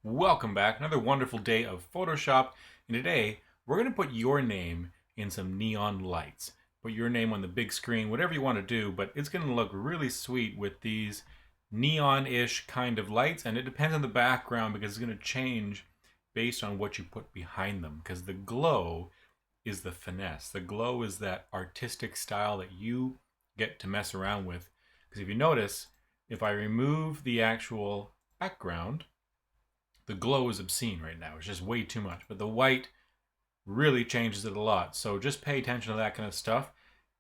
Welcome back. Another wonderful day of Photoshop. And today we're going to put your name in some neon lights. Put your name on the big screen, whatever you want to do, but it's going to look really sweet with these neon-ish kind of lights. And it depends on the background because it's going to change based on what you put behind them. Because the glow is the finesse. The glow is that artistic style that you get to mess around with. Because if you notice, if I remove the actual background, the glow is obscene right now. It's just way too much. But the white really changes it a lot. So just pay attention to that kind of stuff.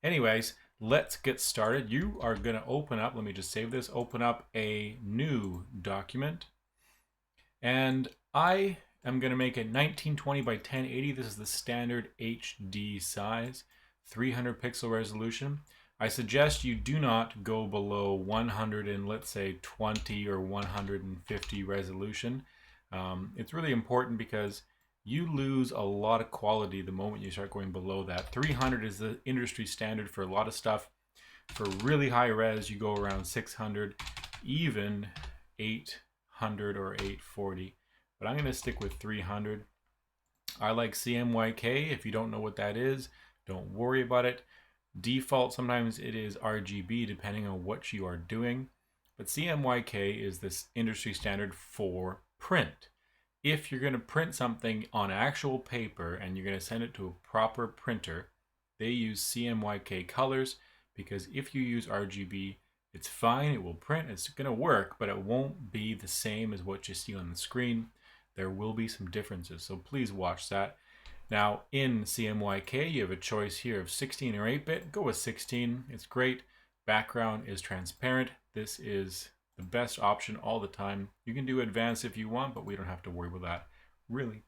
Anyways, let's get started. You are going to open up, let me just save this, open up a new document. And I am going to make it 1920 by 1080. This is the standard HD size, 300 pixel resolution. I suggest you do not go below 100 and let's say 20 or 150 resolution. It's really important because you lose a lot of quality the moment you start going below that. 300 is the industry standard for a lot of stuff. For really high res, you go around 600, even 800 or 840. But I'm going to stick with 300. I like CMYK. If you don't know what that is, don't worry about it. Default, sometimes it is RGB depending on what you are doing. But CMYK is this industry standard for print. If you're going to print something on actual paper and you're going to send it to a proper printer, they use CMYK colors because if you use RGB, it's fine, it will print, it's going to work, but it won't be the same as what you see on the screen. There will be some differences, so please watch that. Now in CMYK, you have a choice here of 16 or 8-bit. Go with 16, it's great. Background is transparent. This is the best option all the time. You can do advanced if you want, but we don't have to worry about that really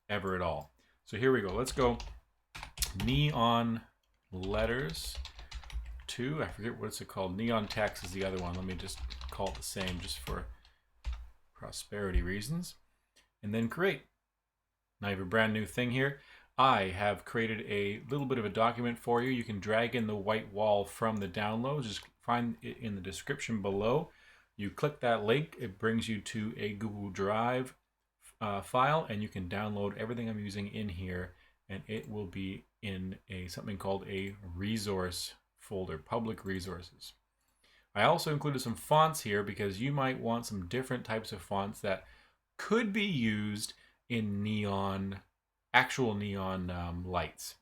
ever at all. So here we go. Let's go neon letters 2. I forget what's it called. Neon text is the other one. Let me just call it the same just for prosperity reasons. And then create. Now you have a brand new thing here. I have created a little bit of a document for you. You can drag in the white wall from the download. Just find it in the description below. You click that link, it brings you to a Google Drive file, and you can download everything I'm using in here, and it will be in something called a resource folder, public resources. I also included some fonts here because you might want some different types of fonts that could be used in actual neon lights.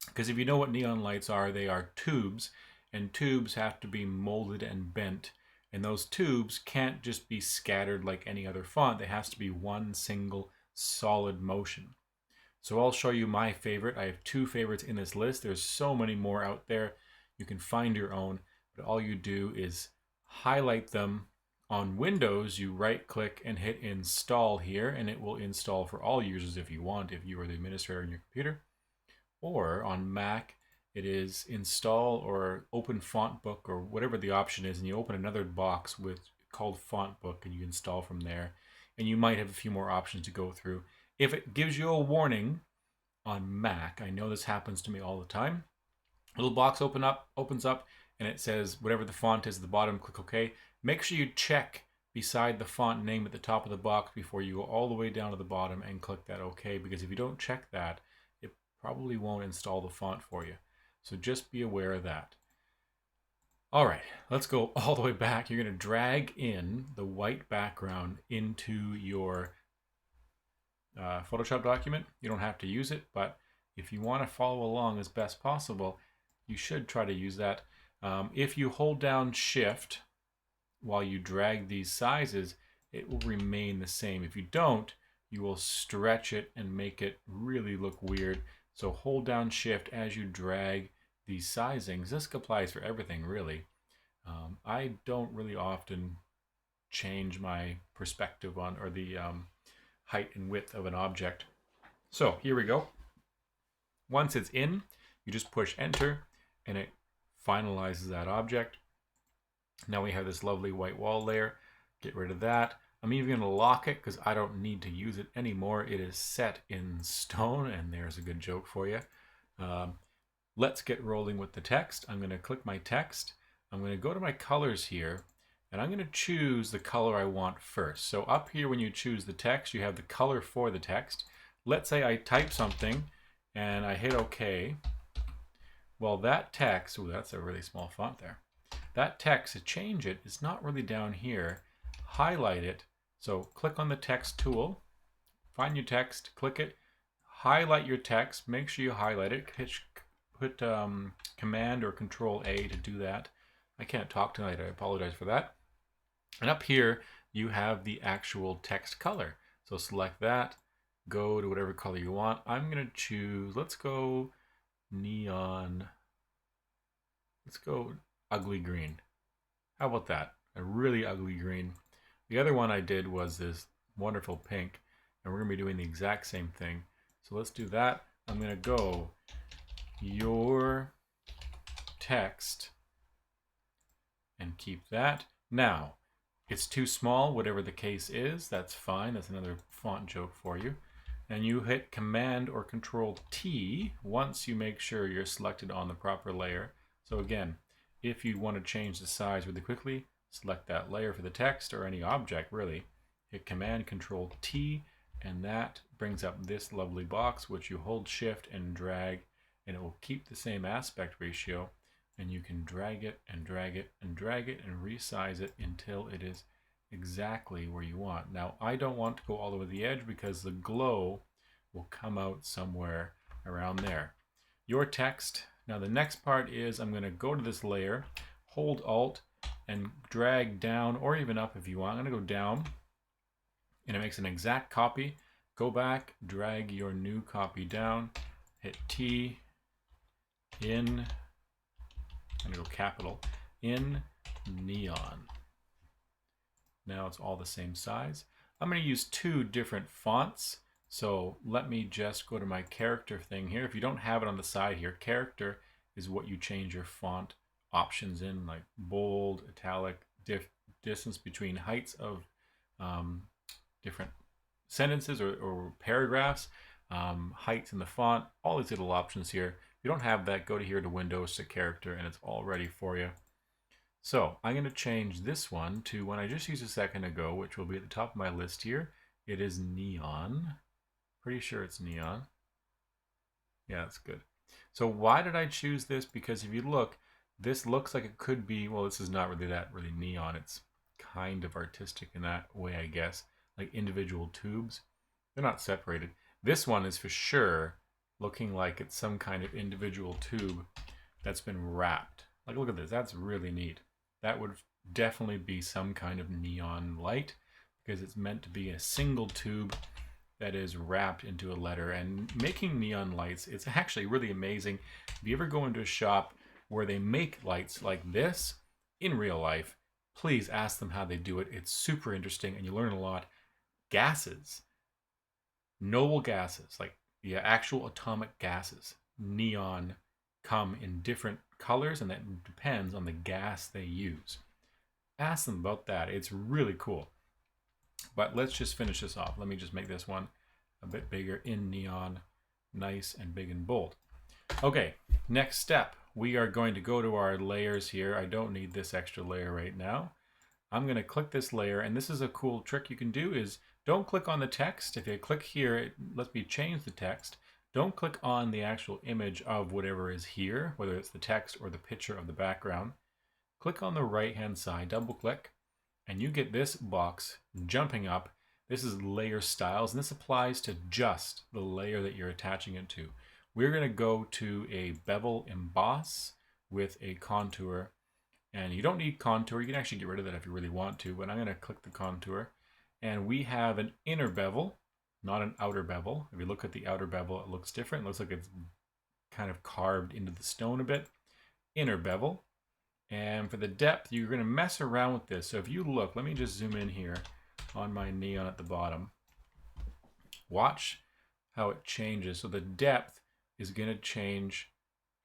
Because if you know what neon lights are, they are tubes, and tubes have to be molded and bent. And those tubes can't just be scattered like any other font. There has to be one single solid motion. So I'll show you my favorite. I have 2 favorites in this list. There's so many more out there. You can find your own. But all you do is highlight them. On Windows, you right click and hit install here, and it will install for all users if you want, if you are the administrator on your computer. Or on Mac, it is install or open font book or whatever the option is, and you open another box called font book and you install from there, and you might have a few more options to go through. If it gives you a warning on Mac, I know this happens to me all the time, a little box opens up and it says whatever the font is at the bottom, click OK. Make sure you check beside the font name at the top of the box before you go all the way down to the bottom and click that OK, because if you don't check that, it probably won't install the font for you. So just be aware of that. All right, let's go all the way back. You're going to drag in the white background into your Photoshop document. You don't have to use it, but if you want to follow along as best possible, you should try to use that. If you hold down Shift while you drag these sizes, it will remain the same. If you don't, you will stretch it and make it really look weird. So hold down Shift as you drag these sizings. This applies for everything, really. I don't really often change my perspective on, or the height and width of an object. So here we go. Once it's in, you just push Enter, and it finalizes that object. Now we have this lovely white wall layer. Get rid of that. I'm even going to lock it because I don't need to use it anymore. It is set in stone, and there's a good joke for you. Let's get rolling with the text. I'm going to click my text. I'm going to go to my colors here, And I'm going to choose the color I want first. So up here when you choose the text, you have the color for the text. Let's say I type something and I hit OK. Well, that text, oh, that's a really small font there. That text, to change it, is not really down here. Highlight it. So click on the text tool, find your text, click it, highlight your text, make sure you highlight it, put Command or Control A to do that. I can't talk tonight, I apologize for that. And up here, you have the actual text color. So select that, go to whatever color you want. I'm gonna choose, let's go neon, let's go ugly green. How about that? A really ugly green. The other one I did was this wonderful pink, and we're gonna be doing the exact same thing. So let's do that. I'm gonna go your text and keep that. Now, it's too small, whatever the case is, that's fine. That's another font joke for you. And you hit Command or Control T once you make sure you're selected on the proper layer. So again, if you want to change the size really quickly, select that layer for the text or any object really. Hit Command Control T, and that brings up this lovely box, which you hold Shift and drag, and it will keep the same aspect ratio. And you can drag it and drag it and drag it and resize it until it is exactly where you want. Now, I don't want to go all the way to the edge because the glow will come out somewhere around there. Your text. Now, the next part is I'm going to go to this layer, hold Alt, and drag down or even up if you want. I'm going to go down, and it makes an exact copy. Go back, drag your new copy down, hit T, in, I'm going to go capital, in neon. Now it's all the same size. I'm going to use two different fonts. So let me just go to my character thing here. If you don't have it on the side here, character is what you change your font options in, like bold, italic, distance between heights of different sentences or paragraphs, heights in the font, all these little options here. If you don't have that, go to here to Windows to character, and it's all ready for you. So I'm going to change this one to one I just used a second ago, which will be at the top of my list here. It is neon. Pretty sure it's neon. Yeah, that's good. So why did I choose this? Because if you look, this looks like it could be, well, this is not really really neon. It's kind of artistic in that way, I guess. Like individual tubes. They're not separated. This one is for sure looking like it's some kind of individual tube that's been wrapped. Like, look at this. That's really neat. That would definitely be some kind of neon light because it's meant to be a single tube that is wrapped into a letter. And making neon lights, it's actually really amazing. If you ever go into a shop where they make lights like this in real life, please ask them how they do it. It's super interesting and you learn a lot. Gases, noble gases, like the actual atomic gases, neon, come in different colors, and that depends on the gas they use. Ask them about that. It's really cool. But let's just finish this off. Let me just make this one a bit bigger in neon, nice and big and bold. Okay, next step. We are going to go to our layers here. I don't need this extra layer right now. I'm going to click this layer, and this is a cool trick you can do is don't click on the text. If you click here, it lets me change the text. Don't click on the actual image of whatever is here, whether it's the text or the picture of the background. Click on the right-hand side, double click, and you get this box jumping up. This is layer styles, and this applies to just the layer that you're attaching it to. We're going to go to a bevel emboss with a contour, and you don't need contour. You can actually get rid of that if you really want to, but I'm going to click the contour, and we have an inner bevel, not an outer bevel. If you look at the outer bevel, it looks different. It looks like it's kind of carved into the stone a bit. Inner bevel. And for the depth, you're going to mess around with this. So if you look, let me just zoom in here on my neon at the bottom. Watch how it changes. So the depth is going to change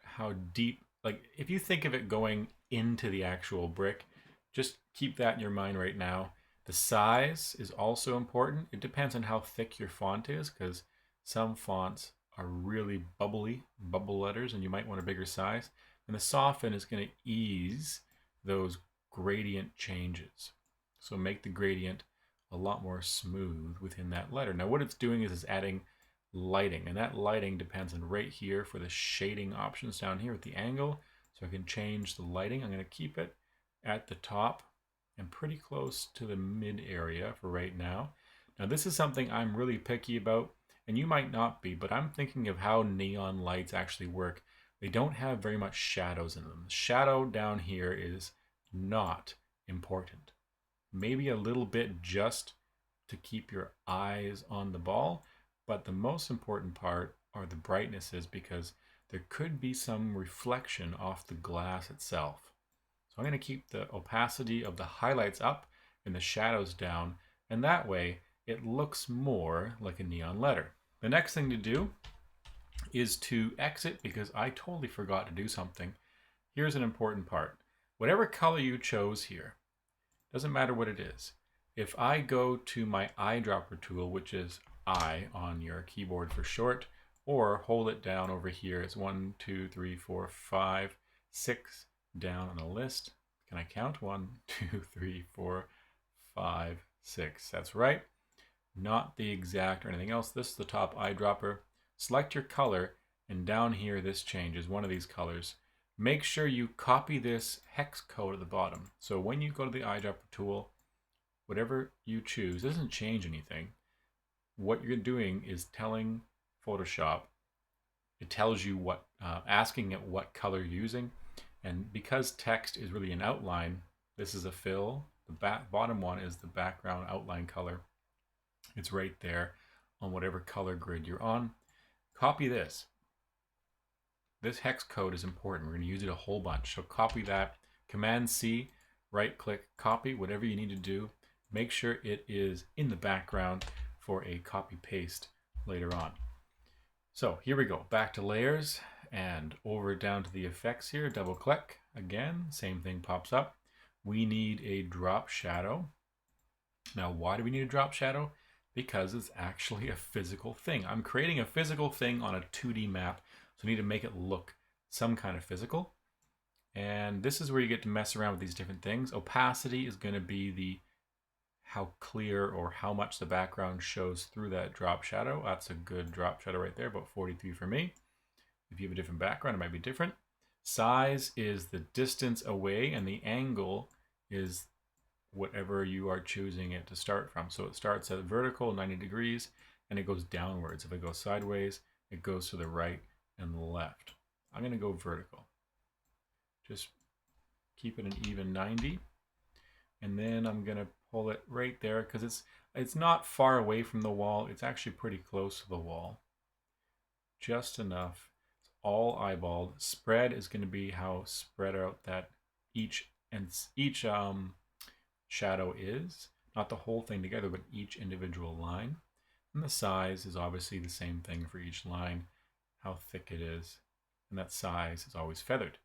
how deep, like if you think of it going into the actual brick, just keep that in your mind right now. The size is also important. It depends on how thick your font is, because some fonts are really bubbly, bubble letters, and you might want a bigger size. And the soften is going to ease those gradient changes. So make the gradient a lot more smooth within that letter. Now what it's doing is it's adding lighting, and that lighting depends on right here for the shading options down here at the angle. So I can change the lighting. I'm going to keep it at the top and pretty close to the mid area for right now. Now this is something I'm really picky about, and you might not be, but I'm thinking of how neon lights actually work. They don't have very much shadows in them. The shadow down here is not important. Maybe a little bit just to keep your eyes on the ball, but the most important part are the brightnesses, because there could be some reflection off the glass itself. So I'm going to keep the opacity of the highlights up and the shadows down, and that way it looks more like a neon letter. The next thing to do is to exit, because I totally forgot to do something. Here's an important part. Whatever color you chose here, doesn't matter what it is. If I go to my eyedropper tool, which is I on your keyboard for short, or hold it down over here, it's 1, 2, 3, 4, 5, 6 down on the list. Can I count? 1, 2, 3, 4, 5, 6. That's right. Not the exact or anything else. This is the top eyedropper. Select your color, and down here this changes, one of these colors. Make sure you copy this hex code at the bottom. So when you go to the eyedropper tool, whatever you choose doesn't change anything. What you're doing is telling Photoshop, it tells you what, asking it what color you're using. And because text is really an outline, this is a fill. The bottom one is the background outline color. It's right there on whatever color grid you're on. Copy this. This hex code is important. We're going to use it a whole bunch. So copy that. Command C, right click, copy, whatever you need to do. Make sure it is in the background for a copy paste later on. So here we go. Back to layers and over down to the effects here. Double click. Again, same thing pops up. We need a drop shadow. Now, why do we need a drop shadow? Because it's actually a physical thing. I'm creating a physical thing on a 2D map, so I need to make it look some kind of physical. And this is where you get to mess around with these different things. Opacity is going to be the how clear or how much the background shows through that drop shadow. That's a good drop shadow right there, about 43 for me. If you have a different background, it might be different. Size is the distance away, and the angle is whatever you are choosing it to start from. So it starts at vertical, 90 degrees, and it goes downwards. If it goes sideways, it goes to the right and the left. I'm going to go vertical. Just keep it an even 90. And then I'm going to pull it right there, because it's not far away from the wall. It's actually pretty close to the wall. Just enough. It's all eyeballed. Spread is going to be how spread out that each shadow is. Not the whole thing together, but each individual line. And the size is obviously the same thing for each line, how thick it is. And that size is always feathered.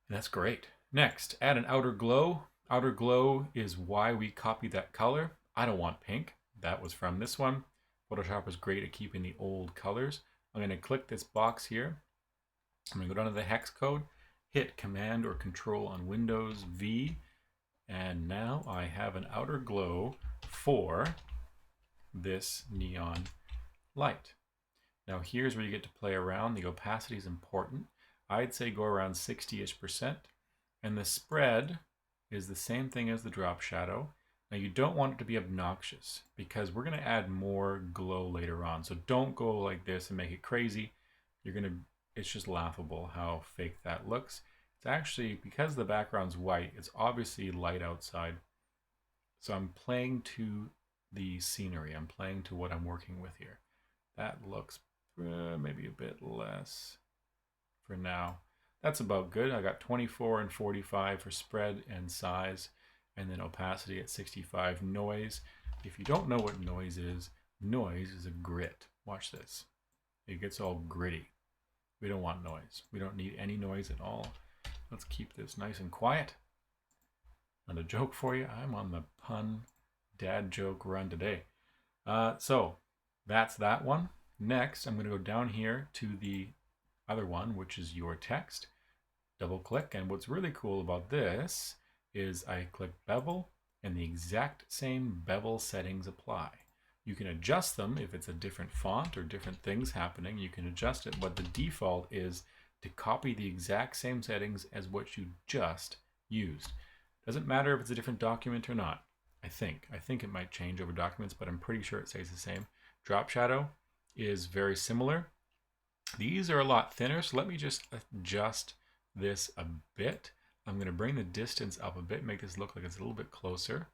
And that's great. Next, add an outer glow. Outer glow is why we copied that color. I don't want pink. That was from this one. Photoshop is great at keeping the old colors. I'm going to click this box here. I'm going to go down to the hex code, hit Command or Control on Windows V, and now I have an outer glow for this neon light. Now here's where you get to play around. The opacity is important. I'd say go around 60-ish%. And the spread is the same thing as the drop shadow. Now you don't want it to be obnoxious, because we're going to add more glow later on. So don't go like this and make it crazy. It's just laughable how fake that looks. It's actually, because the background's white, it's obviously light outside. So I'm playing to the scenery. I'm playing to what I'm working with here. That looks maybe a bit less for now. That's about good. I got 24 and 45 for spread and size, and then opacity at 65. Noise. If you don't know what noise is a grit. Watch this. It gets all gritty. We don't want noise. We don't need any noise at all. Let's keep this nice and quiet. And a joke for you. I'm on the pun dad joke run today. So that's that one. Next, I'm going to go down here to the other one, which is your text. Double click, and what's really cool about this is I click bevel and the exact same bevel settings apply. You can adjust them if it's a different font or different things happening. You can adjust it, but the default is to copy the exact same settings as what you just used. Doesn't matter if it's a different document or not. I think it might change over documents, but I'm pretty sure it stays the same. Drop shadow is very similar. These are a lot thinner, so let me just adjust this a bit. I'm going to bring the distance up a bit, make this look like it's a little bit closer.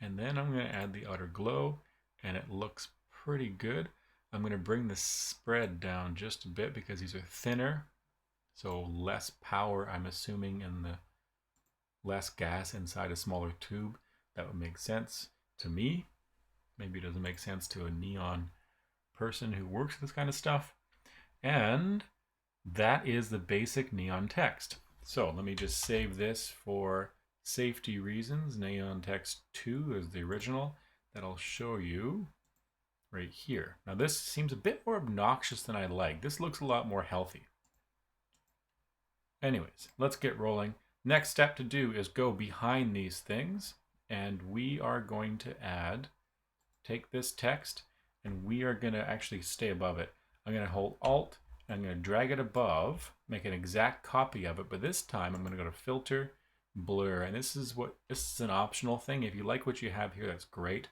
And then I'm going to add the outer glow, and it looks pretty good. I'm going to bring the spread down just a bit because these are thinner, so less power, I'm assuming, and the less gas inside a smaller tube. That would make sense to me. Maybe it doesn't make sense to a neon person who works with this kind of stuff. And that is the basic neon text. So let me just save this for safety reasons. Neon text 2 is the original that I'll show you right here. Now this seems a bit more obnoxious than I like. This looks a lot more healthy. Anyways, let's get rolling. Next step to do is go behind these things, and we are going to take this text, and we are going to actually stay above it. I'm going to hold Alt, and I'm going to drag it above, make an exact copy of it, but this time I'm going to go to Filter, Blur, and this is an optional thing. If you like what you have here, that's great.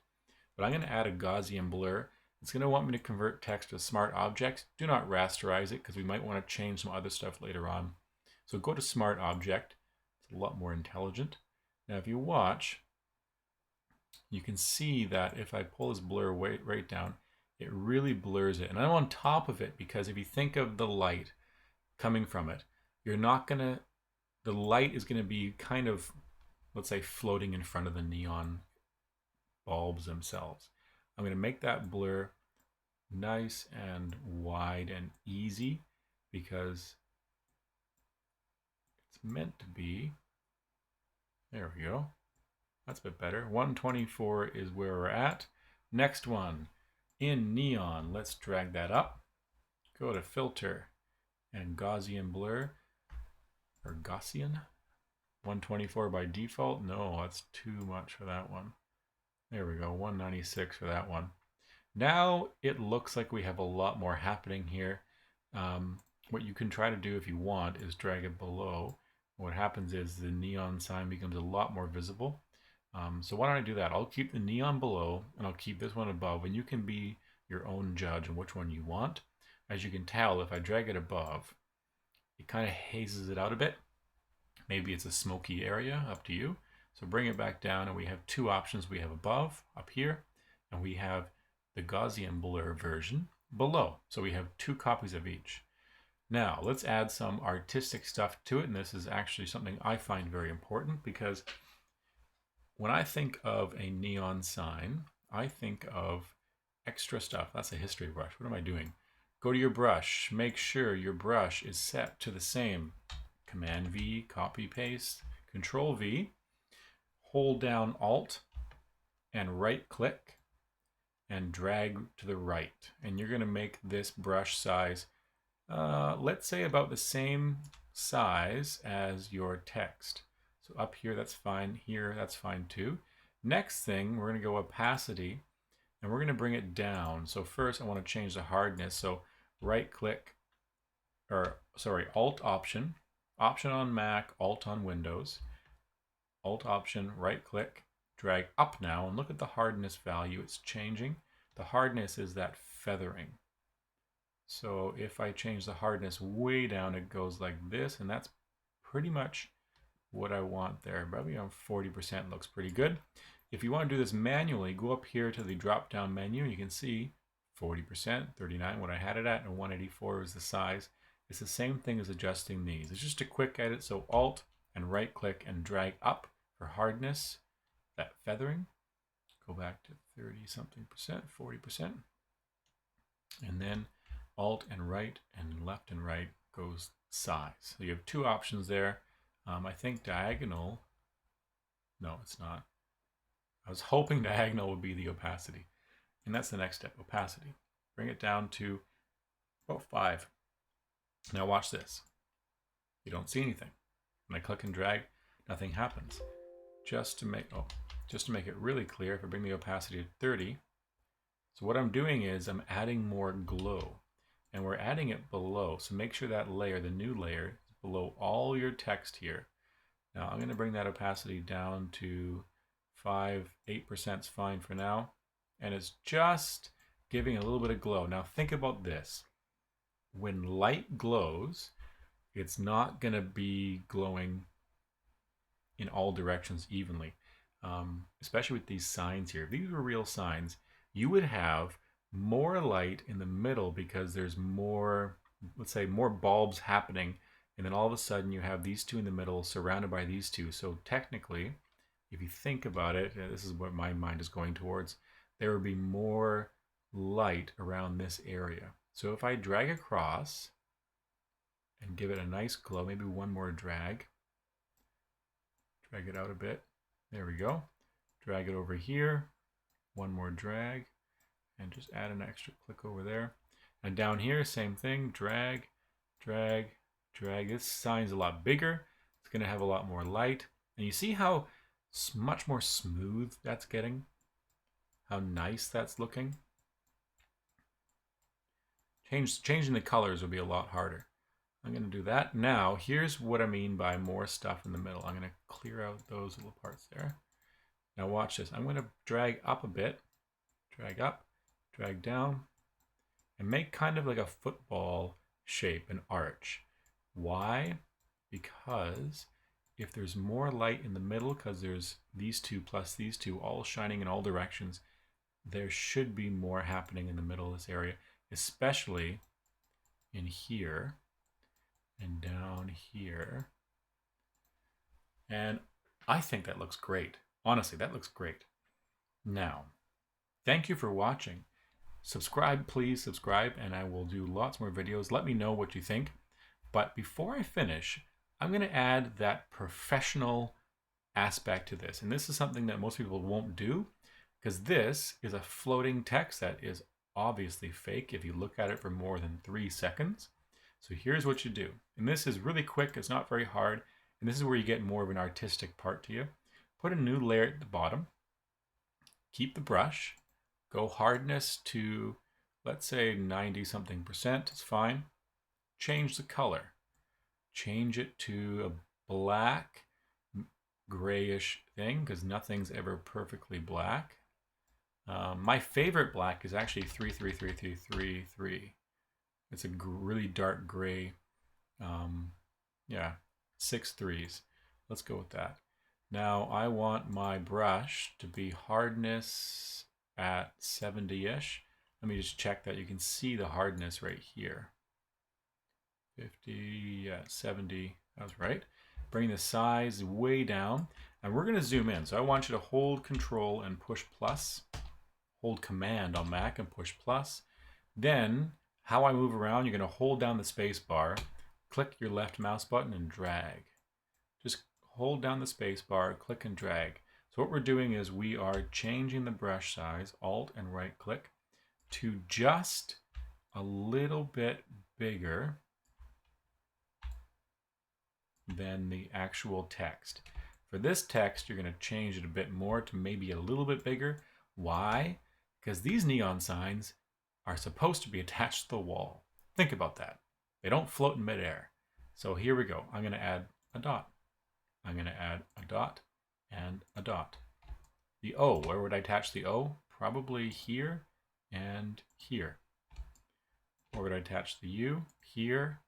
But I'm going to add a Gaussian blur. It's going to want me to convert text to smart objects. Do not rasterize it because we might want to change some other stuff later on. So go to smart object. It's a lot more intelligent. Now if you watch, you can see that if I pull this blur right down, it really blurs it. And I'm on top of it because if you think of the light coming from it, the light is going to be kind of, let's say, floating in front of the neon bulbs themselves. I'm going to make that blur nice and wide and easy because it's meant to be. There we go. That's a bit better. 124 is where we're at. Next one, in neon, let's drag that up. Go to filter and Gaussian blur, or Gaussian. 124 by default. No, that's too much for that one. There we go, 196 for that one. Now it looks like we have a lot more happening here. What you can try to do if you want is drag it below. What happens is the neon sign becomes a lot more visible. So why don't I do that? I'll keep the neon below and I'll keep this one above, and you can be your own judge on which one you want. As you can tell, if I drag it above, it kind of hazes it out a bit. Maybe it's a smoky area, up to you. So bring it back down, and we have two options. We have above, up here, and we have the Gaussian blur version below. So we have two copies of each. Now let's add some artistic stuff to it, and this is actually something I find very important because when I think of a neon sign, I think of extra stuff. That's a history brush. What am I doing? Go to your brush. Make sure your brush is set to the same. Command V, copy, paste, Control V. Hold down Alt and right click and drag to the right. And you're going to make this brush size, let's say about the same size as your text. So up here, that's fine. Here, that's fine too. Next thing, we're going to go opacity and we're going to bring it down. So first I want to change the hardness. So right click, Alt Option, Option on Mac, Alt on Windows. Alt Option, right click, drag up now, and look at the hardness value. It's changing. The hardness is that feathering. So if I change the hardness way down, it goes like this, and that's pretty much what I want there. Probably on 40% looks pretty good. If you want to do this manually, go up here to the drop down menu. You can see 40%, 39 what I had it at, and 184 is the size. It's the same thing as adjusting these. It's just a quick edit. So Alt and right click and drag up for hardness, that feathering. Go back to 30 something percent, 40%. And then Alt and right and left and right goes size. So you have two options there. I think diagonal, no, it's not. I was hoping diagonal would be the opacity. And that's the next step, opacity. Bring it down to about 5. Now watch this. You don't see anything. When I click and drag, nothing happens. Just to make it really clear, if I bring the opacity to 30, so what I'm doing is I'm adding more glow, and we're adding it below. So make sure that layer, the new layer, is below all your text here. Now I'm going to bring that opacity down to 8% is fine for now. And it's just giving a little bit of glow. Now think about this. When light glows, it's not going to be glowing in all directions evenly. Especially with these signs here. If these were real signs, you would have more light in the middle because there's more, let's say, more bulbs happening, and then all of a sudden you have these two in the middle surrounded by these two. So technically, if you think about it, this is what my mind is going towards, there would be more light around this area. So if I drag across and give it a nice glow, maybe one more drag it out a bit. There we go. Drag it over here, one more drag, and just add an extra click over there. And down here, same thing, drag, drag, drag. This sign's a lot bigger. It's going to have a lot more light. And you see how much more smooth that's getting? How nice that's looking? Changing the colors will be a lot harder. I'm going to do that. Now, here's what I mean by more stuff in the middle. I'm going to clear out those little parts there. Now watch this. I'm going to drag up a bit. Drag up, drag down, and make kind of like a football shape, an arch. Why? Because if there's more light in the middle, because there's these two plus these two all shining in all directions, there should be more happening in the middle of this area, especially in here and down here. And I think that looks great. Honestly, that looks great. Now, thank you for watching. Subscribe, please subscribe, and I will do lots more videos. Let me know what you think. But before I finish, I'm going to add that professional aspect to this. And this is something that most people won't do, because this is a floating text that is obviously fake if you look at it for more than 3 seconds. So here's what you do. And this is really quick. It's not very hard. And this is where you get more of an artistic part to you. Put a new layer at the bottom. Keep the brush. Go hardness to, let's say 90 something percent. It's fine. Change the color. Change it to a black, grayish thing, because nothing's ever perfectly black. My favorite black is actually 33333. It's a really dark gray. Yeah, 6 threes. Let's go with that. Now I want my brush to be hardness at 70-ish. Let me just check that. You can see the hardness right here. 50, yeah, 70. That was right. Bring the size way down, and we're going to zoom in. So I want you to hold Control and push plus. Hold Command on Mac and push plus. Then, how I move around, you're going to hold down the space bar, click your left mouse button, and drag. Just hold down the space bar, click and drag. So what we're doing is we are changing the brush size, Alt and right click, to just a little bit bigger than the actual text. For this text, you're going to change it a bit more to maybe a little bit bigger. Why? Because these neon signs are supposed to be attached to the wall. Think about that. They don't float in midair. So here we go. I'm going to add a dot. I'm going to add a dot and a dot. The O, where would I attach the O? Probably here and here. Where would I attach the U? Here,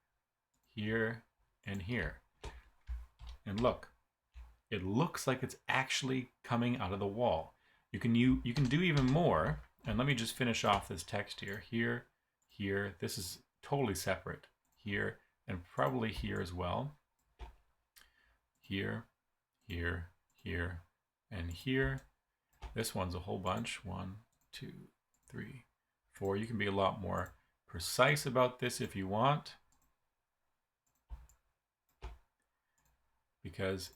here, and here. And look, it looks like it's actually coming out of the wall. You can do even more. And let me just finish off this text here. Here, here. This is totally separate. Here, and probably here as well. Here, here, here, and here. This one's a whole bunch. 1, 2, 3, 4. You can be a lot more precise about this if you want, because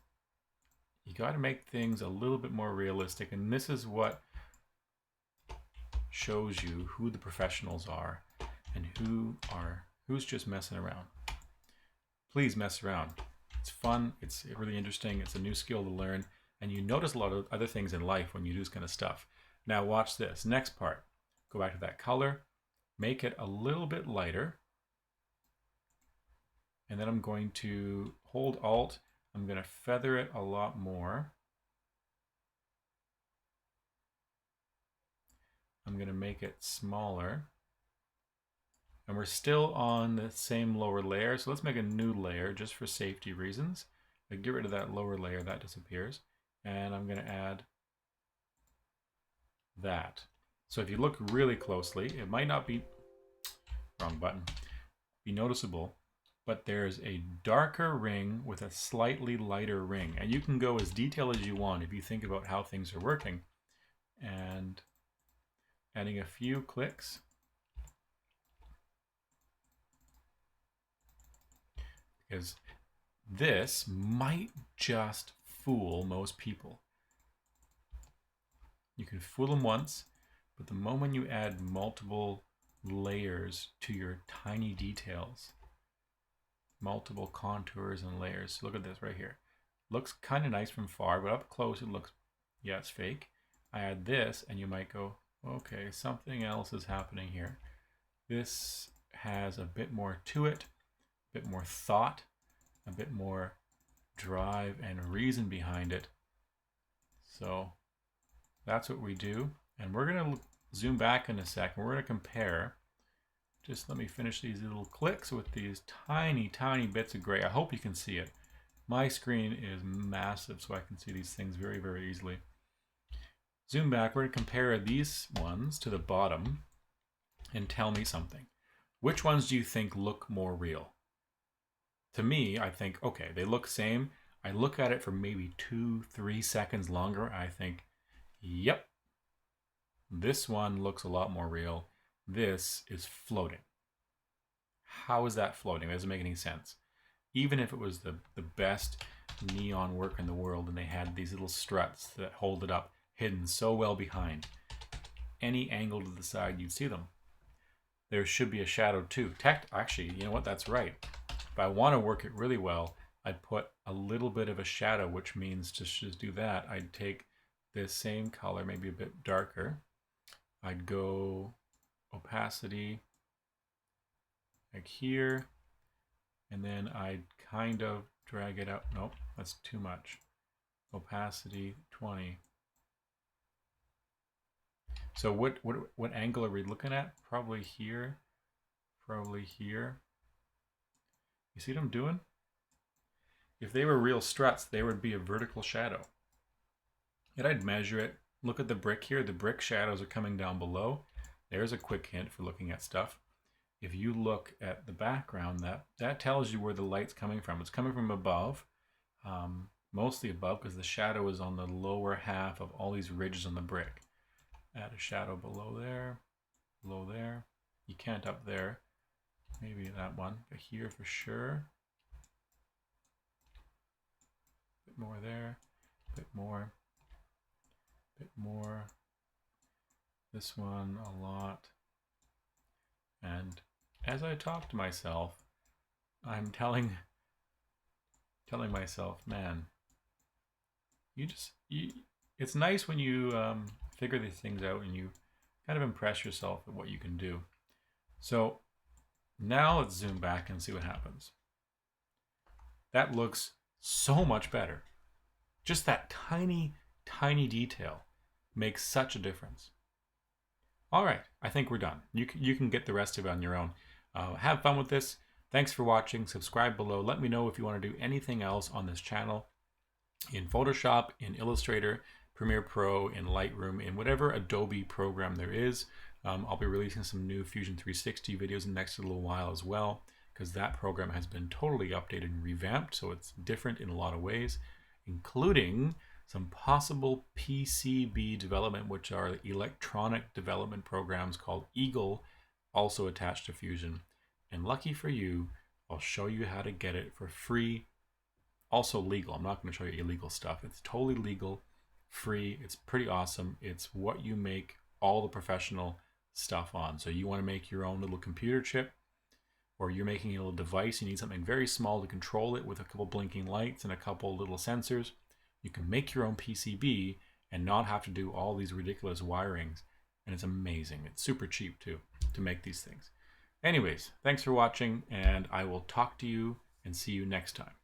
you got to make things a little bit more realistic. And this is what shows you who the professionals are and who's just messing around. Please mess around. It's fun. It's really interesting. It's a new skill to learn. And you notice a lot of other things in life when you do this kind of stuff. Now watch this. Next part. Go back to that color. Make it a little bit lighter. And then I'm going to hold Alt. I'm going to feather it a lot more. I'm going to make it smaller. And we're still on the same lower layer. So let's make a new layer just for safety reasons. I get rid of that lower layer, that disappears. And I'm going to add that. So if you look really closely, it might not be, wrong button, be noticeable, but there's a darker ring with a slightly lighter ring. And you can go as detailed as you want if you think about how things are working. And adding a few clicks. Because this might just fool most people. You can fool them once, but the moment you add multiple layers to your tiny details, multiple contours and layers. Look at this right here. Looks kind of nice from far, but up close it looks, yeah, it's fake. I add this and you might go, okay, something else is happening here. This has a bit more to it, a bit more thought, a bit more drive and reason behind it. So that's what we do. And we're going to zoom back in a second. We're going to compare. Just let me finish these little clicks with these tiny, tiny bits of gray. I hope you can see it. My screen is massive, so I can see these things very, very easily. Zoom back. We're going to compare these ones to the bottom and tell me something. Which ones do you think look more real? To me, I think, okay, they look same. I look at it for maybe 2-3 seconds longer. I think, yep, this one looks a lot more real. This is floating. How is that floating? That doesn't make any sense. Even if it was the best neon work in the world and they had these little struts that hold it up, hidden so well behind, any angle to the side, you'd see them. There should be a shadow too. Actually, you know what? That's right. If I want to work it really well, I'd put a little bit of a shadow, which means to just do that, I'd take this same color, maybe a bit darker. I'd go opacity like here, and then I'd kind of drag it out. Nope, that's too much. Opacity 20. So what angle are we looking at? Probably here. Probably here. You see what I'm doing? If they were real struts, they would be a vertical shadow. And I'd measure it. Look at the brick here. The brick shadows are coming down below. There's a quick hint for looking at stuff. If you look at the background, that tells you where the light's coming from. It's coming from above, mostly above, because the shadow is on the lower half of all these ridges on the brick. Add a shadow below there, below there. You can't up there. Maybe that one, but here for sure. Bit more there, bit more, bit more. This one a lot. And as I talk to myself, I'm telling myself, man, it's nice when you figure these things out and you kind of impress yourself at what you can do. So now let's zoom back and see what happens. That looks so much better. Just that tiny, tiny detail makes such a difference. All right, I think we're done. You can get the rest of it on your own. Have fun with this. Thanks for watching. Subscribe below. Let me know if you want to do anything else on this channel in Photoshop, in Illustrator, Premiere Pro, in Lightroom, in whatever Adobe program there is. I'll be releasing some new Fusion 360 videos in the next little while as well, because that program has been totally updated and revamped, so it's different in a lot of ways, including some possible PCB development, which are electronic development programs called Eagle, also attached to Fusion. And lucky for you, I'll show you how to get it for free. Also legal. I'm not going to show you illegal stuff. It's totally legal, free. It's pretty awesome. It's what you make all the professional stuff on. So you want to make your own little computer chip, or you're making a little device, you need something very small to control it with a couple blinking lights and a couple little sensors, you can make your own PCB and not have to do all these ridiculous wirings. And it's amazing. It's super cheap too to make these things. Anyways, thanks for watching, and I will talk to you and see you next time.